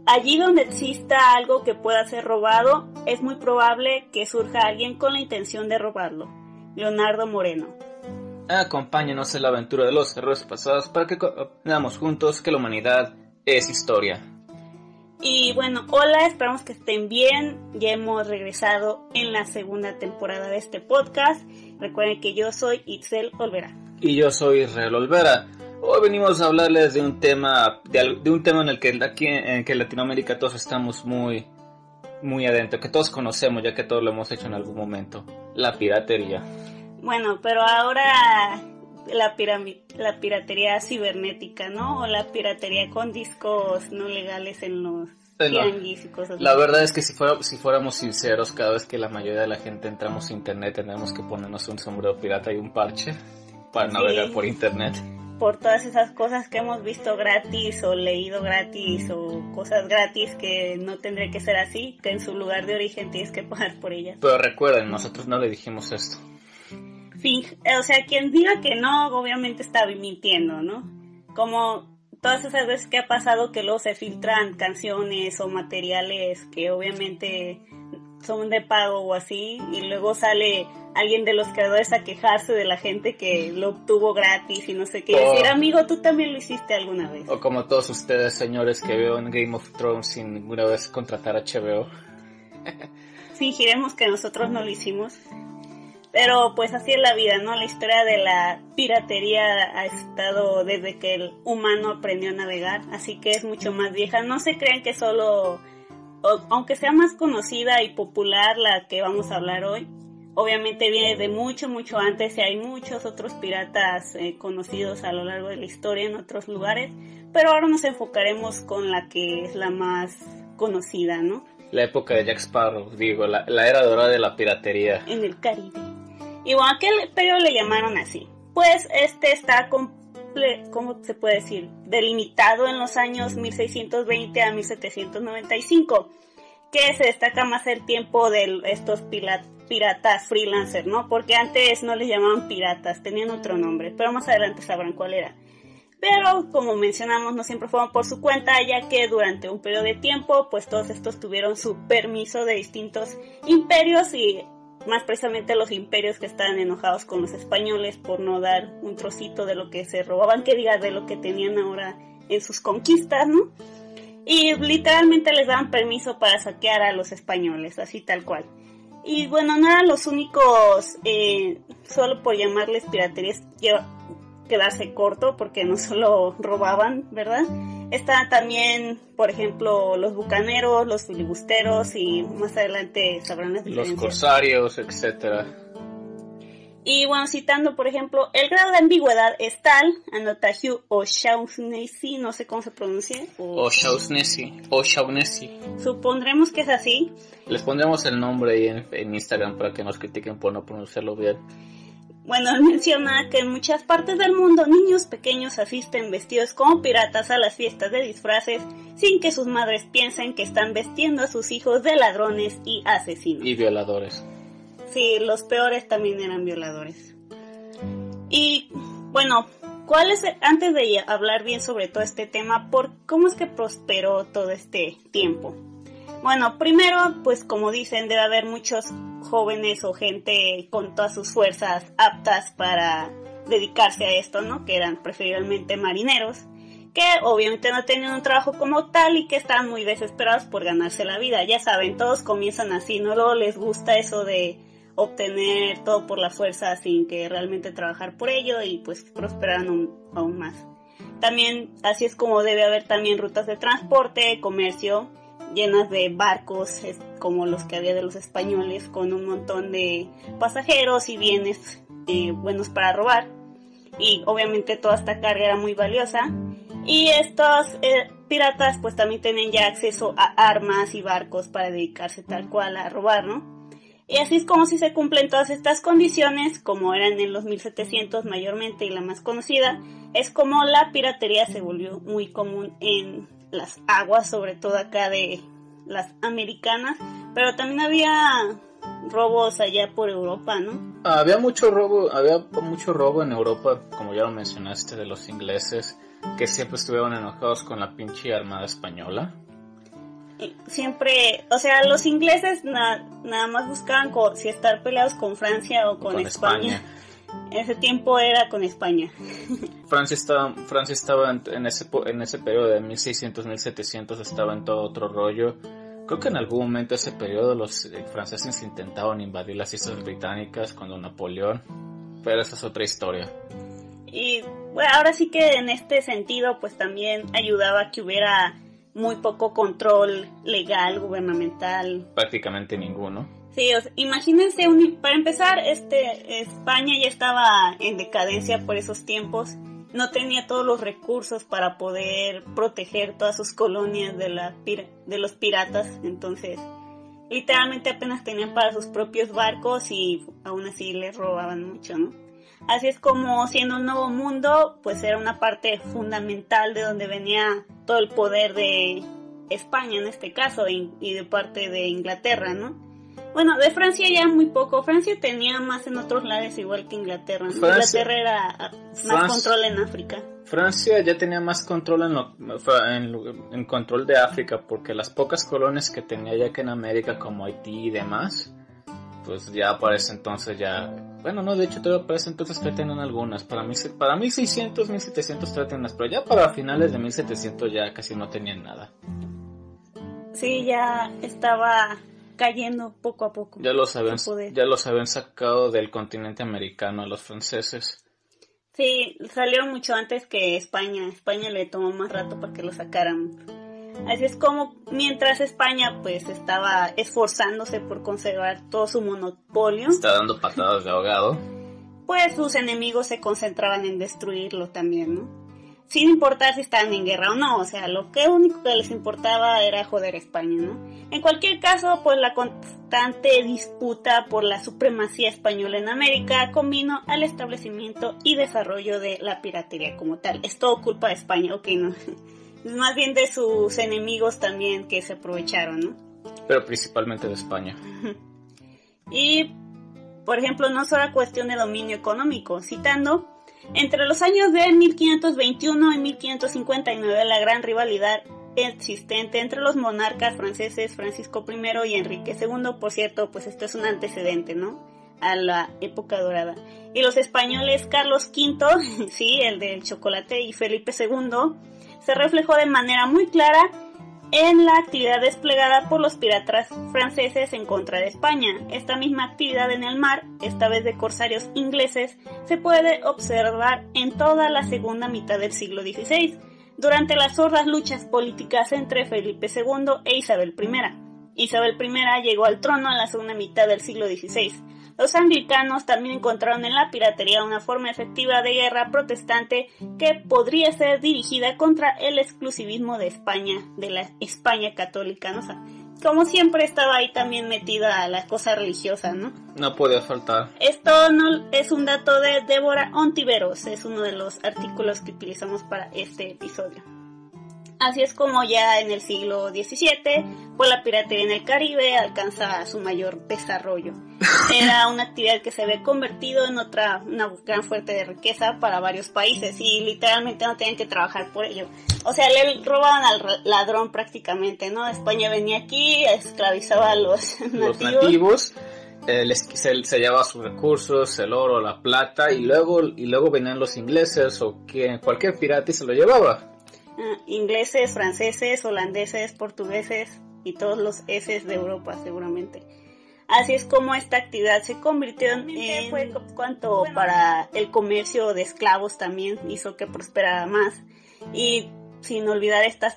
allí donde exista algo que pueda ser robado, es muy probable que surja alguien con la intención de robarlo. Leonardo Moreno. Acompáñenos en la aventura de los errores pasados para que veamos juntos que la humanidad es historia. Y bueno, hola, esperamos que estén bien. Ya hemos regresado en la segunda temporada de este podcast. Recuerden que yo soy Itzel Olvera. Y yo soy Israel Olvera. Hoy venimos a hablarles de un tema en el que aquí en Latinoamérica todos estamos muy adentro, que todos conocemos ya que todos lo hemos hecho en algún momento: la piratería. Bueno, pero ahora la piratería cibernética, ¿no? O la piratería con discos no legales en los tianguis y cosas así. La verdad es que si fuéramos sinceros, cada vez que la mayoría de la gente entramos a internet tenemos que ponernos un sombrero pirata y un parche para navegar por internet. Por todas esas cosas que hemos visto gratis o leído gratis o cosas gratis que no tendría que ser así, que en su lugar de origen tienes que pagar por ellas. Pero recuerden, nosotros no le dijimos esto. O sea, quien diga que no, obviamente está mintiendo, ¿no? Como todas esas veces que ha pasado que luego se filtran canciones o materiales que obviamente son de pago o así, y luego sale alguien de los creadores a quejarse de la gente que lo obtuvo gratis y no sé qué, y decir, amigo, tú también lo hiciste alguna vez. O como todos ustedes, señores, que veo en Game of Thrones sin ninguna vez contratar a HBO. Fingiremos que nosotros no lo hicimos. Pero pues así es la vida, ¿no? La historia de la piratería ha estado desde que el humano aprendió a navegar, así que es mucho más vieja. No se crean que solo, aunque sea más conocida y popular la que vamos a hablar hoy, obviamente viene de mucho antes y hay muchos otros piratas conocidos a lo largo de la historia en otros lugares, pero ahora nos enfocaremos con la que es la más conocida, ¿no? La época de Jack Sparrow, la era dorada de la piratería. En el Caribe. Y bueno, aquel periodo le llamaron así. Pues está, ¿cómo se puede decir? Delimitado en los años 1620 a 1795, que se destaca más el tiempo de estos piratas freelancers, ¿no? Porque antes no les llamaban piratas, tenían otro nombre, pero más adelante sabrán cuál era. Pero, como mencionamos, no siempre fueron por su cuenta, ya que durante un periodo de tiempo, pues todos estos tuvieron su permiso de distintos imperios y más precisamente los imperios que estaban enojados con los españoles por no dar un trocito de lo que se robaban, que diga, de lo que tenían ahora en sus conquistas, ¿no? Y literalmente les daban permiso para saquear a los españoles, así tal cual. Y bueno, no eran los únicos, solo por llamarles piraterías, quedarse corto, porque no solo robaban, ¿verdad? Estaban también, por ejemplo, los bucaneros, los filibusteros y más adelante sabrán las diferencias. Los corsarios, etcétera. Y bueno, citando, por ejemplo, el grado de ambigüedad es tal, anota Hugh O'Shaughnessy, no sé cómo se pronuncia. O'Shaughnessy. Supondremos que es así. Les pondremos el nombre ahí en Instagram para que nos critiquen por no pronunciarlo bien. Bueno, él menciona que en muchas partes del mundo niños pequeños asisten vestidos como piratas a las fiestas de disfraces sin que sus madres piensen que están vestiendo a sus hijos de ladrones y asesinos. Y violadores. Sí, los peores también eran violadores. Y bueno, antes de hablar bien sobre todo este tema, ¿cómo es que prosperó todo este tiempo? Bueno, primero, pues como dicen, debe haber muchos jóvenes o gente con todas sus fuerzas aptas para dedicarse a esto, ¿no? Que eran preferiblemente marineros, que obviamente no tenían un trabajo como tal y que estaban muy desesperados por ganarse la vida. Ya saben, todos comienzan así, ¿no? Luego les gusta eso de obtener todo por la fuerza sin que realmente trabajar por ello y pues prosperan aún más. También así es como debe haber también rutas de transporte, comercio, llenas de barcos como los que había de los españoles, con un montón de pasajeros y bienes buenos para robar, y obviamente toda esta carga era muy valiosa, y estos piratas pues también tenían ya acceso a armas y barcos para dedicarse tal cual a robar, ¿no? Y así es como si se cumplen todas estas condiciones, como eran en los 1700 mayormente, y la más conocida es como la piratería se volvió muy común en las aguas, sobre todo acá de las americanas, pero también había robos allá por Europa, ¿no? Había mucho robo en Europa, como ya lo mencionaste, de los ingleses, que siempre estuvieron enojados con la pinche armada española. siempre, o sea, los ingleses nada más buscaban si estar peleados con Francia o con España. En ese tiempo era con España. Francia estaba en ese periodo de 1600-1700, estaba en todo otro rollo. Creo que en algún momento de ese periodo los franceses intentaban invadir las Islas Británicas cuando Napoleón, pero esa es otra historia. Y bueno, ahora sí que en este sentido pues también ayudaba a que hubiera muy poco control legal, gubernamental. Prácticamente ninguno. Sí, o sea, imagínense, para empezar, España ya estaba en decadencia por esos tiempos, no tenía todos los recursos para poder proteger todas sus colonias de los piratas, entonces literalmente apenas tenían para sus propios barcos y aún así les robaban mucho, ¿no? Así es como, siendo un nuevo mundo, pues era una parte fundamental de donde venía todo el poder de España en este caso y de parte de Inglaterra, ¿no? Bueno, de Francia ya muy poco. Francia tenía más en otros lados igual que Inglaterra, ¿no? Inglaterra era más control en África. Francia ya tenía más control en control de África, porque las pocas colonias que tenía ya que en América, como Haití y demás, pues ya para ese entonces ya... Bueno, no, de hecho todavía para ese entonces tenían algunas. Para 1600, 1700 tenían, pero ya para finales de 1700 ya casi no tenían nada. Sí, ya estaba cayendo poco a poco. Ya los habían sacado del continente americano a los franceses. Sí, salieron mucho antes que España. España le tomó más rato para que lo sacaran. Así es como mientras España pues estaba esforzándose por conservar todo su monopolio, está dando patadas de ahogado, pues sus enemigos se concentraban en destruirlo también, ¿no? Sin importar si estaban en guerra o no, o sea, lo único que les importaba era joder a España, ¿no? En cualquier caso, pues la constante disputa por la supremacía española en América convino al establecimiento y desarrollo de la piratería como tal. Es todo culpa de España, ok, no. Es más bien de sus enemigos también que se aprovecharon, ¿no? Pero principalmente de España. Y, por ejemplo, no solo cuestión de dominio económico, citando... Entre los años de 1521 y 1559, la gran rivalidad existente entre los monarcas franceses Francisco I y Enrique II, por cierto, pues esto es un antecedente, ¿no?, a la época dorada, y los españoles Carlos V, sí, el del chocolate, y Felipe II, se reflejó de manera muy clara en la actividad desplegada por los piratas franceses en contra de España. Esta misma actividad en el mar, esta vez de corsarios ingleses, se puede observar en toda la segunda mitad del siglo XVI, durante las sordas luchas políticas entre Felipe II e Isabel I. Isabel I llegó al trono en la segunda mitad del siglo XVI. Los anglicanos también encontraron en la piratería una forma efectiva de guerra protestante que podría ser dirigida contra el exclusivismo de España, de la España católica, ¿no? O sea, como siempre estaba ahí también metida a la cosa religiosa, ¿no? No podía faltar. Esto no es un dato de Débora Ontiveros, es uno de los artículos que utilizamos para este episodio. Así es como ya en el siglo XVII, pues la piratería en el Caribe alcanza su mayor desarrollo. Era una actividad que se había convertido en una gran fuente de riqueza para varios países y literalmente no tenían que trabajar por ello. O sea, le robaban al ladrón prácticamente, ¿no? España venía aquí, esclavizaba a los nativos. Se llevaba sus recursos, el oro, la plata, y luego venían los ingleses o cualquier pirata y se lo llevaba. Ingleses, franceses, holandeses, portugueses y todos los eses de Europa seguramente. Así es como esta actividad se convirtió en fue cuanto para el comercio de esclavos también hizo que prosperara más, y sin olvidar estas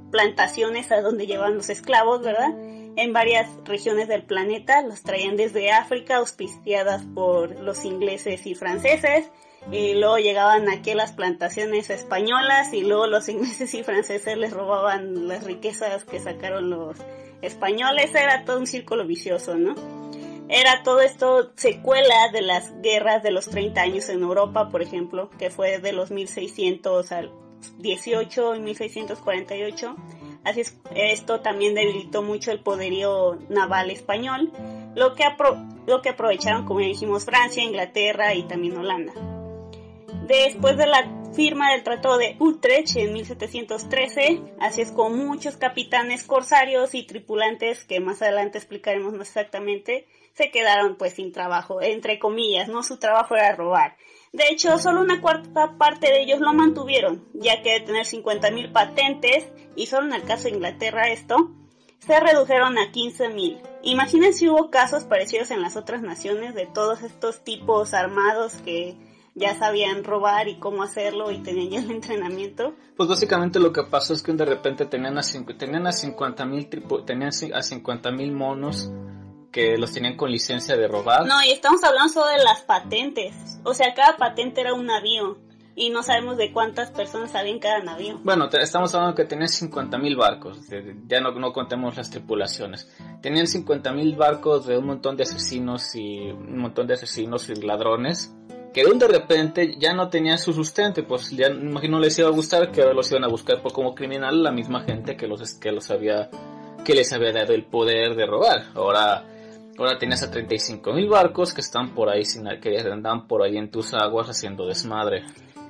plantaciones a donde llevaban los esclavos, ¿verdad? En varias regiones del planeta los traían desde África, auspiciadas por los ingleses y franceses, y luego llegaban aquí a las plantaciones españolas y luego los ingleses y franceses les robaban las riquezas que sacaron los españoles. Era todo un círculo vicioso, ¿no? Era todo esto secuela de las guerras de los 30 años en Europa, por ejemplo, que fue de los 1600 al 18 y 1648. Así es, esto también debilitó mucho el poderío naval español, lo que aprovecharon, como ya dijimos, Francia, Inglaterra y también Holanda. Después de la firma del Tratado de Utrecht en 1713, así es como muchos capitanes corsarios y tripulantes, que más adelante explicaremos más exactamente, se quedaron pues sin trabajo, entre comillas, ¿no? Su trabajo era robar. De hecho, solo una cuarta parte de ellos lo mantuvieron, ya que de tener 50,000 patentes, y solo en el caso de Inglaterra esto, se redujeron a 15,000. Imaginen si hubo casos parecidos en las otras naciones de todos estos tipos armados que ya sabían robar y cómo hacerlo y tenían ya el entrenamiento. Pues básicamente lo que pasó es que de repente tenían a 50,000 monos que los tenían con licencia de robar. No, y estamos hablando solo de las patentes. O sea, cada patente era un navío. Y no sabemos de cuántas personas había en cada navío. Bueno, estamos hablando que tenían 50,000 barcos. Ya no contemos las tripulaciones. Tenían 50,000 barcos de un montón de asesinos y ladrones. Que de repente ya no tenían su sustento. Pues ya imagino les iba a gustar que ahora los iban a buscar como criminal la misma gente que les había dado el poder de robar. Ahora tienes a 35,000 barcos que están por ahí que andan por ahí en tus aguas haciendo desmadre.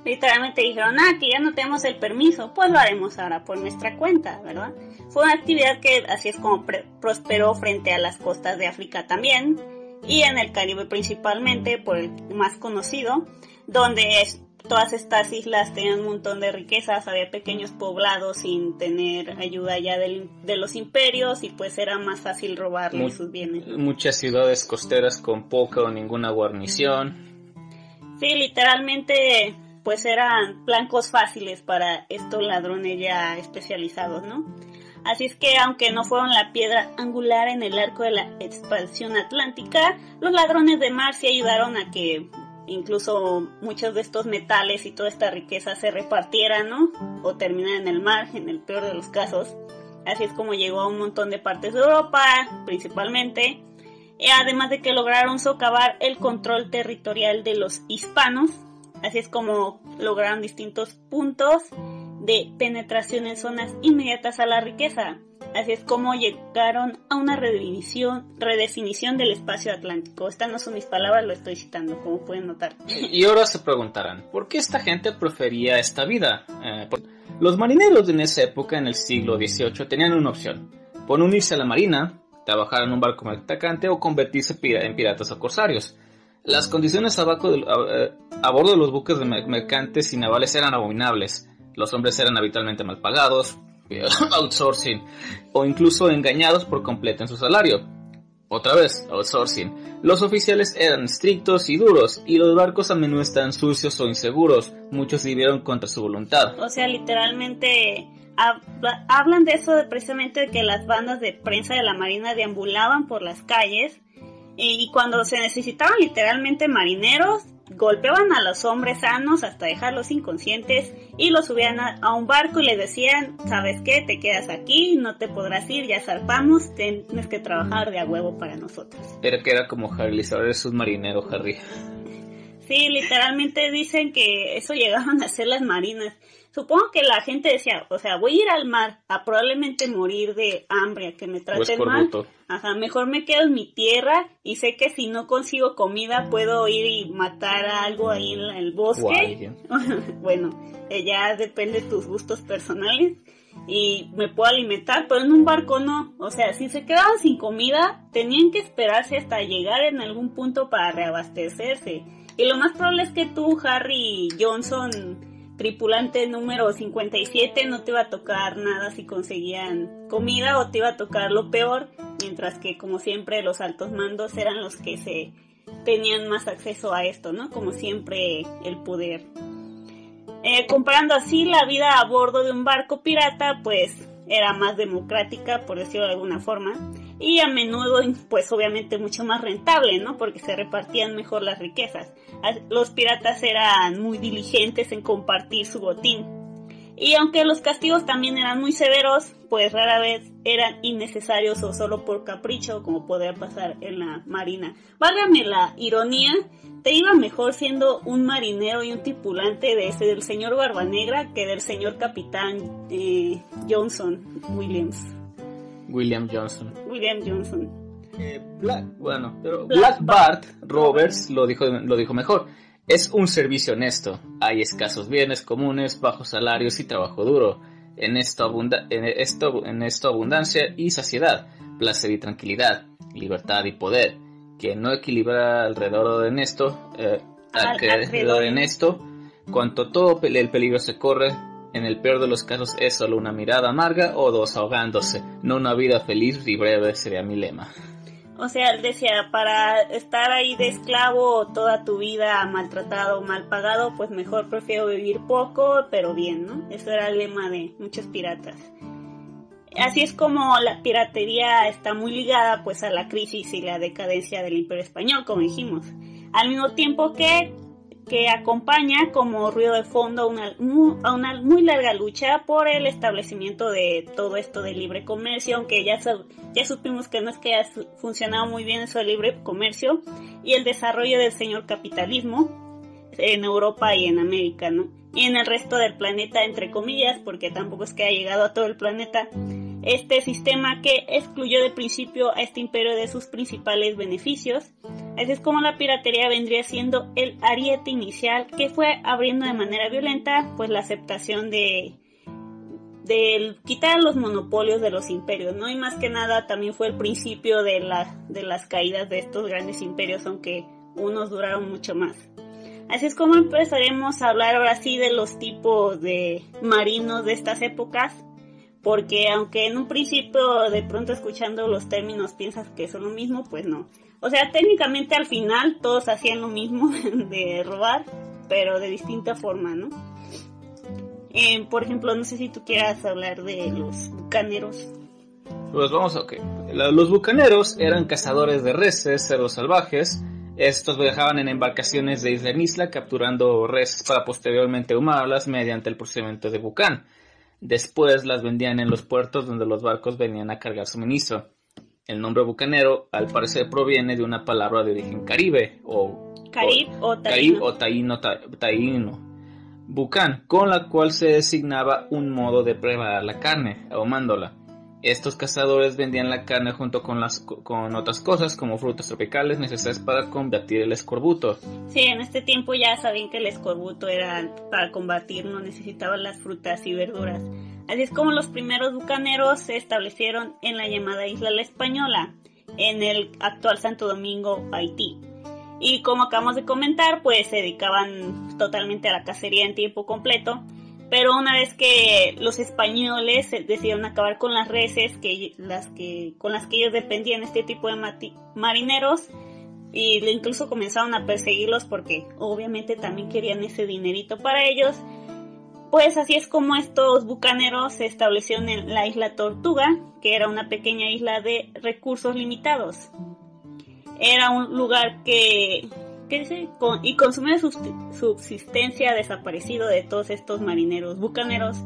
Literalmente dijeron, que ya no tenemos el permiso, pues lo haremos ahora por nuestra cuenta, ¿verdad? Fue una actividad que así es como prosperó frente a las costas de África también, y en el Caribe principalmente, por el más conocido, donde todas estas islas tenían un montón de riquezas, había pequeños poblados sin tener ayuda ya de los imperios, y pues era más fácil robarles sus bienes. Muchas ciudades costeras con poca o ninguna guarnición. Sí, literalmente pues eran blancos fáciles para estos ladrones ya especializados, ¿no? Así es que aunque no fueron la piedra angular en el arco de la expansión atlántica, los ladrones de mar sí ayudaron a que incluso muchos de estos metales y toda esta riqueza se repartieran, ¿no? O terminaran en el mar, en el peor de los casos. Así es como llegó a un montón de partes de Europa, principalmente. Además de que lograron socavar el control territorial de los hispanos. Así es como lograron distintos puntos de penetración en zonas inmediatas a la riqueza. Así es como llegaron a una redefinición del espacio atlántico. Estas no son mis palabras, lo estoy citando, como pueden notar. Y ahora se preguntarán, ¿por qué esta gente prefería esta vida? Los marineros en esa época, en el siglo XVIII, tenían una opción. Por unirse a la marina, trabajar en un barco mercante o convertirse en piratas o corsarios. Las condiciones a bordo de los buques mercantes y navales eran abominables. Los hombres eran habitualmente mal pagados, outsourcing, o incluso engañados por completo en su salario. Otra vez, outsourcing. Los oficiales eran estrictos y duros, y los barcos a menudo estaban sucios o inseguros. Muchos vivieron contra su voluntad. O sea, literalmente hablan de eso, precisamente de que las bandas de prensa de la marina deambulaban por las calles, y cuando se necesitaban literalmente marineros, golpeaban a los hombres sanos hasta dejarlos inconscientes y los subían a un barco y les decían, ¿sabes qué? Te quedas aquí, no te podrás ir, ya zarpamos, tienes que trabajar de a huevo para nosotros. Era como Harry, ahora eres un marinero, Harry. Sí, literalmente dicen que eso llegaban a hacer las marinas. Supongo que la gente decía, o sea, voy a ir al mar a probablemente morir de hambre, a que me traten mal. Ajá, mejor me quedo en mi tierra y sé que si no consigo comida puedo ir y matar a algo ahí en el bosque. Bueno, ya depende de tus gustos personales y me puedo alimentar, pero en un barco no. O sea, si se quedaban sin comida, tenían que esperarse hasta llegar en algún punto para reabastecerse. Y lo más probable es que tú, Harry Johnson, tripulante número 57, no te iba a tocar nada si conseguían comida, o te iba a tocar lo peor, mientras que como siempre los altos mandos eran los que se tenían más acceso a esto, ¿no? Como siempre el poder. Comparando así la vida a bordo de un barco pirata, pues era más democrática, por decirlo de alguna forma, y a menudo pues obviamente mucho más rentable, ¿no? Porque se repartían mejor las riquezas. Los piratas eran muy diligentes en compartir su botín, y aunque los castigos también eran muy severos, pues rara vez eran innecesarios o solo por capricho, como podría pasar en la marina. Válgame la ironía, te iba mejor siendo un marinero y un tripulante del señor Barbanegra que del señor capitán William Johnson. Black Bart Roberts lo dijo mejor. Es un servicio honesto. Hay escasos bienes comunes, bajos salarios y trabajo duro. En esto abundancia y saciedad, placer y tranquilidad, libertad y poder. Quien no equilibra alrededor de esto, cuanto todo el peligro se corre, en el peor de los casos es solo una mirada amarga o dos ahogándose. No una vida feliz y breve sería mi lema. O sea, él decía, para estar ahí de esclavo toda tu vida maltratado, mal pagado, pues mejor prefiero vivir poco, pero bien, ¿no? Eso era el lema de muchos piratas. Así es como la piratería está muy ligada pues a la crisis y la decadencia del Imperio Español, como dijimos. Al mismo tiempo que acompaña como ruido de fondo a una muy larga lucha por el establecimiento de todo esto de libre comercio, aunque ya supimos que no es que haya funcionado muy bien eso del libre comercio, y el desarrollo del señor capitalismo en Europa y en América, ¿no? Y en el resto del planeta, entre comillas, porque tampoco es que haya llegado a todo el planeta, este sistema que excluyó de principio a este imperio de sus principales beneficios. Así es como la piratería vendría siendo el ariete inicial que fue abriendo de manera violenta pues la aceptación de quitar los monopolios de los imperios, ¿no? Y más que nada también fue el principio de las caídas de estos grandes imperios, aunque unos duraron mucho más. Así es como empezaremos a hablar ahora sí de los tipos de marinos de estas épocas, porque aunque en un principio de pronto escuchando los términos piensas que son lo mismo, pues no. O sea, técnicamente al final todos hacían lo mismo de robar, pero de distinta forma, ¿no? Por ejemplo, no sé si tú quieras hablar de los bucaneros. Pues vamos a... Los bucaneros eran cazadores de reses, cerdos salvajes. Estos viajaban en embarcaciones de isla en isla capturando reses para posteriormente ahumarlas mediante el procedimiento de bucán. Después las vendían en los puertos donde los barcos venían a cargar suministro. El nombre bucanero al parecer proviene de una palabra de origen caribe o taíno, bucán, con la cual se designaba un modo de preparar la carne, ahumándola. Estos cazadores vendían la carne junto con otras cosas como frutas tropicales necesarias para combatir el escorbuto. Sí, en este tiempo ya sabían que el escorbuto era para combatir, no necesitaban las frutas y verduras. Así es como los primeros bucaneros se establecieron en la llamada Isla La Española, en el actual Santo Domingo, Haití. Y como acabamos de comentar, pues se dedicaban totalmente a la cacería en tiempo completo. Pero una vez que los españoles decidieron acabar con las reses con las que ellos dependían, este tipo de marineros, y incluso comenzaron a perseguirlos porque obviamente también querían ese dinerito para ellos, pues así es como estos bucaneros se establecieron en la isla Tortuga, que era una pequeña isla de recursos limitados. Era un lugar y con su medio subsistencia desaparecido de todos estos marineros bucaneros,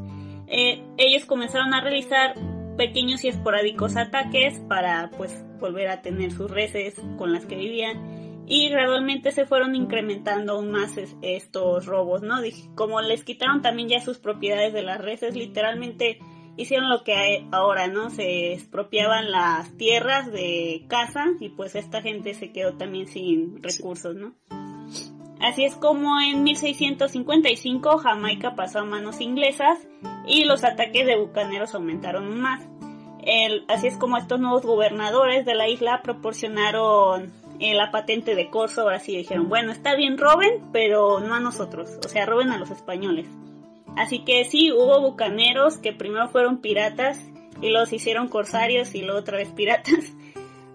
ellos comenzaron a realizar pequeños y esporádicos ataques para pues volver a tener sus reses con las que vivían, y gradualmente se fueron incrementando aún más estos robos, ¿no? Como les quitaron también ya sus propiedades de las reses, literalmente hicieron lo que hay ahora, ¿no? Se expropiaban las tierras de caza y pues esta gente se quedó también sin recursos, ¿no? Así es como en 1655 Jamaica pasó a manos inglesas y los ataques de bucaneros aumentaron más. Así es como estos nuevos gobernadores de la isla proporcionaron la patente de corso. Ahora sí dijeron, bueno, está bien, roben, pero no a nosotros, o sea, roben a los españoles. Así que sí, hubo bucaneros que primero fueron piratas y los hicieron corsarios y luego otra vez piratas.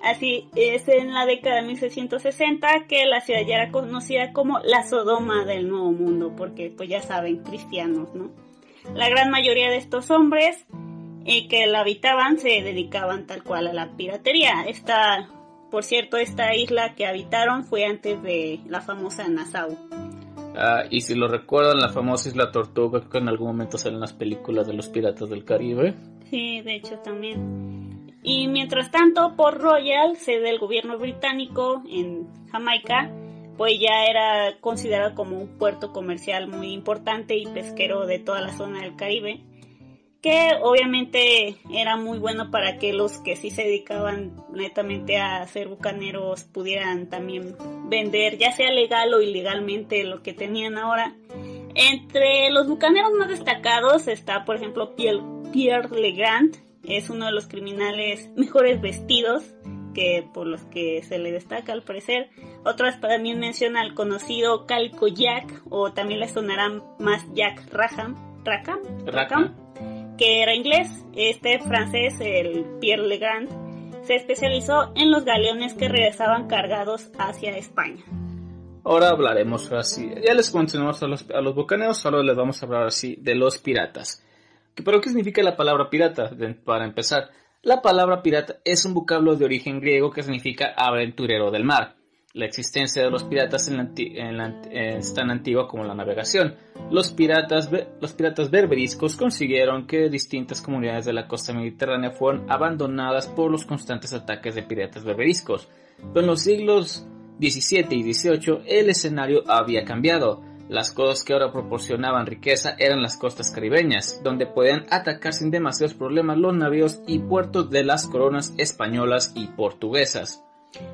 Así es en la década de 1660 que la ciudad ya era conocida como la Sodoma del Nuevo Mundo, porque pues ya saben, cristianos, ¿no? La gran mayoría de estos hombres que la habitaban se dedicaban tal cual a la piratería. Por cierto, esta isla que habitaron fue antes de la famosa Nassau. Y si lo recuerdan, la famosa Isla Tortuga, que en algún momento salen las películas de los piratas del Caribe. Sí, de hecho también. Y mientras tanto, Port Royal, sede del gobierno británico en Jamaica, pues ya era considerado como un puerto comercial muy importante y pesquero de toda la zona del Caribe, que obviamente era muy bueno para que los que sí se dedicaban netamente a ser bucaneros pudieran también vender, ya sea legal o ilegalmente, lo que tenían ahora. Entre los bucaneros más destacados está, por ejemplo, Pierre Legrand, es uno de los criminales mejores vestidos, que por los que se le destaca al parecer. Otros también menciona al conocido Calico Jack, o también le sonarán más Jack Rackham, que era inglés. Este francés, el Pierre Legrand, se especializó en los galeones que regresaban cargados hacia España. Ahora hablaremos así, ya les mencionamos a los bucaneros, ahora les vamos a hablar así de los piratas. ¿Pero qué significa la palabra pirata? Para empezar, la palabra pirata es un vocablo de origen griego que significa aventurero del mar. La existencia de los piratas es tan antigua como la navegación. Los piratas berberiscos consiguieron que distintas comunidades de la costa mediterránea fueran abandonadas por los constantes ataques de piratas berberiscos. Pero en los siglos XVII y XVIII el escenario había cambiado. Las costas que ahora proporcionaban riqueza eran las costas caribeñas, donde podían atacar sin demasiados problemas los navíos y puertos de las coronas españolas y portuguesas.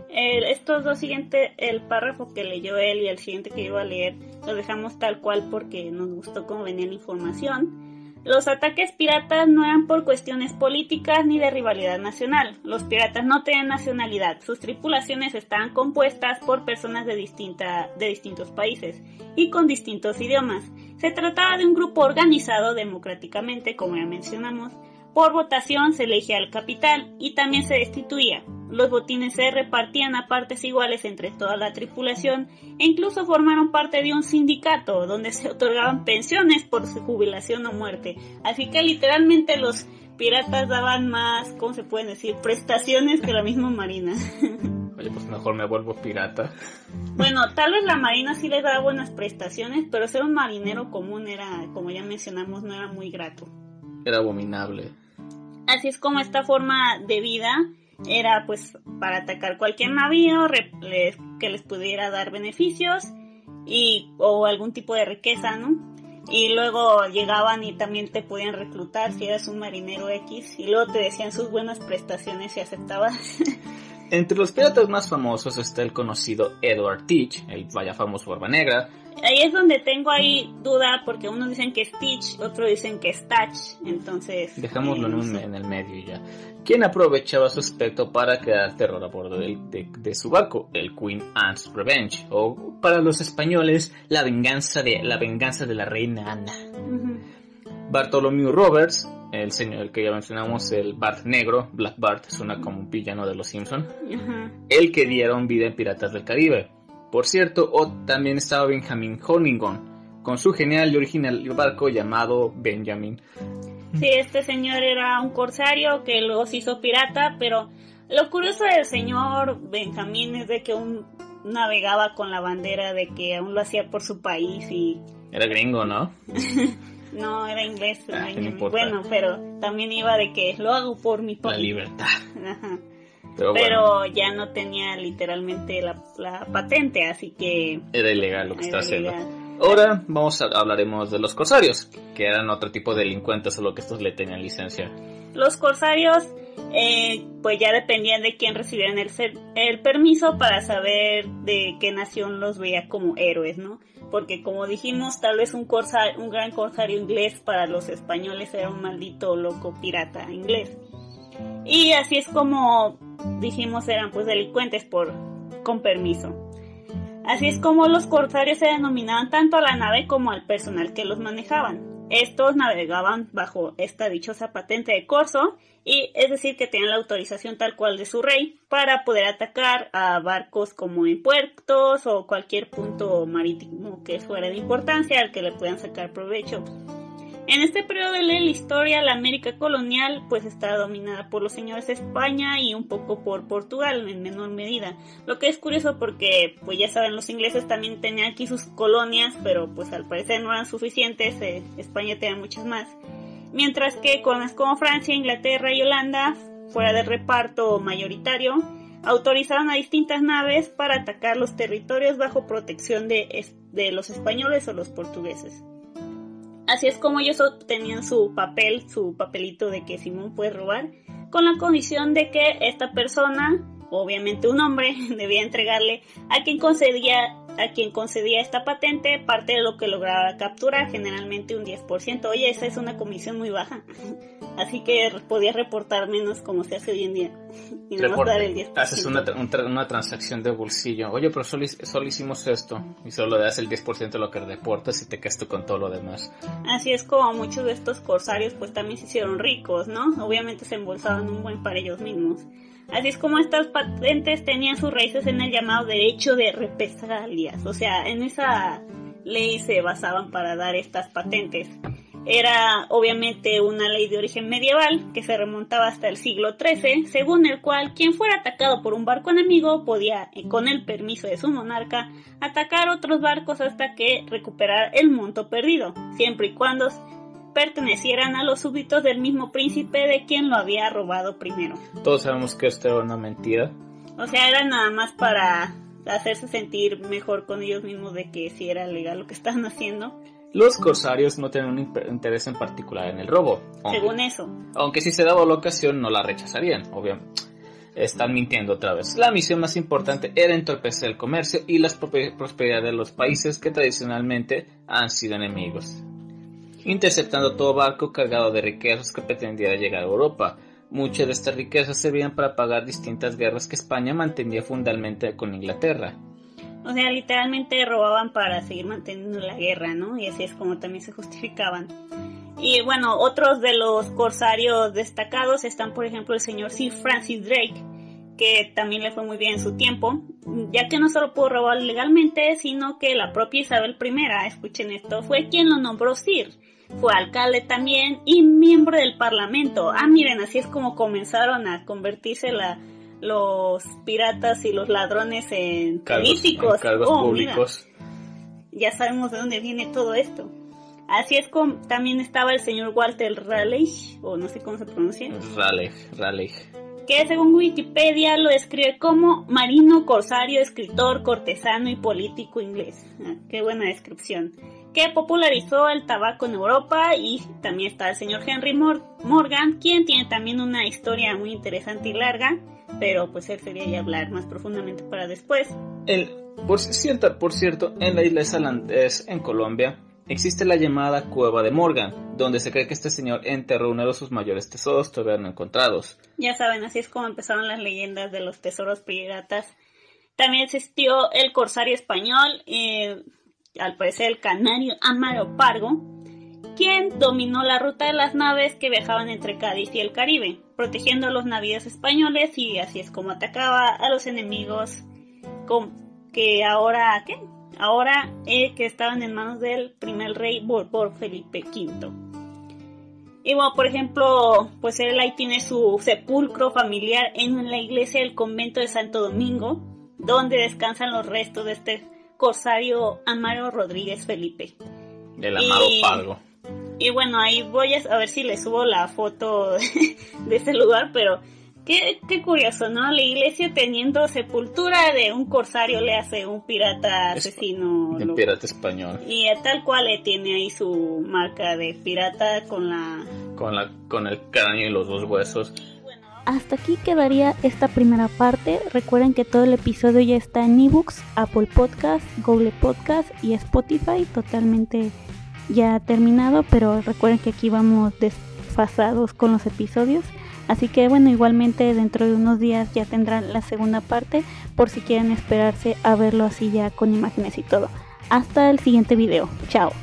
Estos dos siguientes, el párrafo que leyó él y el siguiente que iba a leer, los dejamos tal cual porque nos gustó cómo venía la información. Los ataques piratas no eran por cuestiones políticas ni de rivalidad nacional. Los piratas no tenían nacionalidad. Sus tripulaciones estaban compuestas por personas de distintos países y con distintos idiomas. Se trataba de un grupo organizado democráticamente, como ya mencionamos. Por votación se elegía al capitán y también se destituía. Los botines se repartían a partes iguales entre toda la tripulación e incluso formaron parte de un sindicato donde se otorgaban pensiones por su jubilación o muerte. Así que literalmente los piratas daban más, ¿cómo se pueden decir?, prestaciones que la misma marina. Oye, pues mejor me vuelvo pirata. Bueno, tal vez la marina sí les daba buenas prestaciones, pero ser un marinero común era, como ya mencionamos, no era muy grato. Era abominable. Así es como esta forma de vida era pues para atacar cualquier navío que les pudiera dar beneficios o algún tipo de riqueza, ¿no? Y luego llegaban y también te podían reclutar si eras un marinero X y luego te decían sus buenas prestaciones si aceptabas. Entre los piratas más famosos está el conocido Edward Teach, el vaya famoso Barba Negra. Ahí es donde tengo ahí duda porque unos dicen que es Stitch, otros dicen que es Touch, entonces... Dejémoslo en el medio y ya. Quien aprovechaba su aspecto para crear terror a bordo de su barco, el Queen Anne's Revenge, o para los españoles, la venganza de la reina Ana. Uh-huh. Bartholomew Roberts, el que ya mencionamos, el Bart negro, Black Bart, suena como un villano de los Simpson, uh-huh. El que dieron vida en Piratas del Caribe. Por cierto, también estaba Benjamin Hornigon, con su genial y original barco llamado Benjamin. Sí, este señor era un corsario que luego se hizo pirata, pero lo curioso del señor Benjamin es de que aún navegaba con la bandera de que aún lo hacía por su país y... Era gringo, ¿no? No, era inglés. No bueno, pero también iba de que lo hago por mi país. La libertad. Ajá. Pero bueno, ya no tenía literalmente la patente, así que... Era ilegal lo que estaba haciendo. Ahora hablaremos de los corsarios, que eran otro tipo de delincuentes, solo que estos le tenían licencia. Los corsarios, pues ya dependían de quién recibieran el permiso para saber de qué nación los veía como héroes, ¿no? Porque como dijimos, tal vez un gran corsario inglés para los españoles era un maldito loco pirata inglés. Y así es como dijimos eran pues delincuentes con permiso. Así es como los corsarios se denominaban tanto a la nave como al personal que los manejaban. Estos navegaban bajo esta dichosa patente de corso, y es decir que tenían la autorización tal cual de su rey para poder atacar a barcos como en puertos o cualquier punto marítimo que fuera de importancia al que le puedan sacar provecho. En este periodo de la historia, la América colonial pues está dominada por los señores de España y un poco por Portugal en menor medida. Lo que es curioso porque pues ya saben, los ingleses también tenían aquí sus colonias, pero pues al parecer no eran suficientes, España tenía muchas más. Mientras que colonias como Francia, Inglaterra y Holanda, fuera del reparto mayoritario, autorizaron a distintas naves para atacar los territorios bajo protección de los españoles o los portugueses. Así es como ellos obtenían su papelito de que Simón puede robar, con la condición de que esta persona, obviamente un hombre, debía entregarle a quien concedía esta patente parte de lo que lograba capturar, generalmente un 10%. Oye, esa es una comisión muy baja, así que podía reportar menos como se hace hoy en día y no dar el 10%. Haces una transacción de bolsillo. Oye, pero solo hicimos esto y solo das el 10% de lo que reportas y te quedas tú con todo lo demás. Así es como muchos de estos corsarios pues también se hicieron ricos, ¿no? Obviamente se embolsaban un buen para ellos mismos. Así es como estas patentes tenían sus raíces en el llamado derecho de represalias, o sea, en esa ley se basaban para dar estas patentes. Era obviamente una ley de origen medieval que se remontaba hasta el siglo XIII, según el cual quien fuera atacado por un barco enemigo podía, con el permiso de su monarca, atacar otros barcos hasta que recuperara el monto perdido, siempre y cuando pertenecieran a los súbditos del mismo príncipe de quien lo había robado primero. Todos sabemos que esto era una mentira. O sea, era nada más para hacerse sentir mejor con ellos mismos de que sí era legal lo que estaban haciendo. Los corsarios no tienen un interés en particular en el robo. Según eso. Aunque si se daba la ocasión no la rechazarían, obviamente. Están mintiendo otra vez. La misión más importante era entorpecer el comercio y la prosperidad de los países que tradicionalmente han sido enemigos, interceptando todo barco cargado de riquezas que pretendiera llegar a Europa. Muchas de estas riquezas servían para pagar distintas guerras que España mantenía fundamentalmente con Inglaterra. O sea, literalmente robaban para seguir manteniendo la guerra, ¿no? Y así es como también se justificaban. Y bueno, otros de los corsarios destacados están, por ejemplo, el señor Sir Francis Drake, que también le fue muy bien en su tiempo, ya que no solo pudo robar legalmente, sino que la propia Isabel I, escuchen esto, fue quien lo nombró Sir. Fue alcalde también y miembro del parlamento. Miren, así es como comenzaron a convertirse los piratas y los ladrones en políticos. Cargos públicos. Mira, ya sabemos de dónde viene todo esto. Así es como también estaba el señor Walter Raleigh, o no sé cómo se pronuncia. Raleigh. Que según Wikipedia lo describe como marino, corsario, escritor, cortesano y político inglés. Qué buena descripción. Que popularizó el tabaco en Europa. Y también está el señor Henry Morgan, quien tiene también una historia muy interesante y larga, pero pues él sería ya hablar más profundamente para después. Por cierto, en la isla de San Andrés, en Colombia, existe la llamada Cueva de Morgan, donde se cree que este señor enterró uno de sus mayores tesoros todavía no encontrados. Ya saben, así es como empezaron las leyendas de los tesoros piratas. También existió el corsario español, al parecer el canario Amaro Pargo, quien dominó la ruta de las naves que viajaban entre Cádiz y el Caribe, protegiendo a los navíos españoles, y así es como atacaba a los enemigos que ahora que estaban en manos del primer rey Borbón Felipe V. Y bueno, por ejemplo, pues él ahí tiene su sepulcro familiar en la iglesia del convento de Santo Domingo, donde descansan los restos de este corsario Amaro Rodríguez Felipe. Del Amaro Pargo. Y bueno, ahí voy a ver si le subo la foto de ese lugar, pero qué curioso, ¿no? La iglesia teniendo sepultura de un corsario le hace un pirata asesino. Un pirata español. Y tal cual le tiene ahí su marca de pirata con el cráneo y los dos huesos. Hasta aquí quedaría esta primera parte. Recuerden que todo el episodio ya está en ebooks, Apple Podcast, Google Podcast y Spotify, totalmente ya terminado, pero recuerden que aquí vamos desfasados con los episodios. Así que bueno, igualmente dentro de unos días ya tendrán la segunda parte, por si quieren esperarse a verlo así ya con imágenes y todo. Hasta el siguiente video. Chao.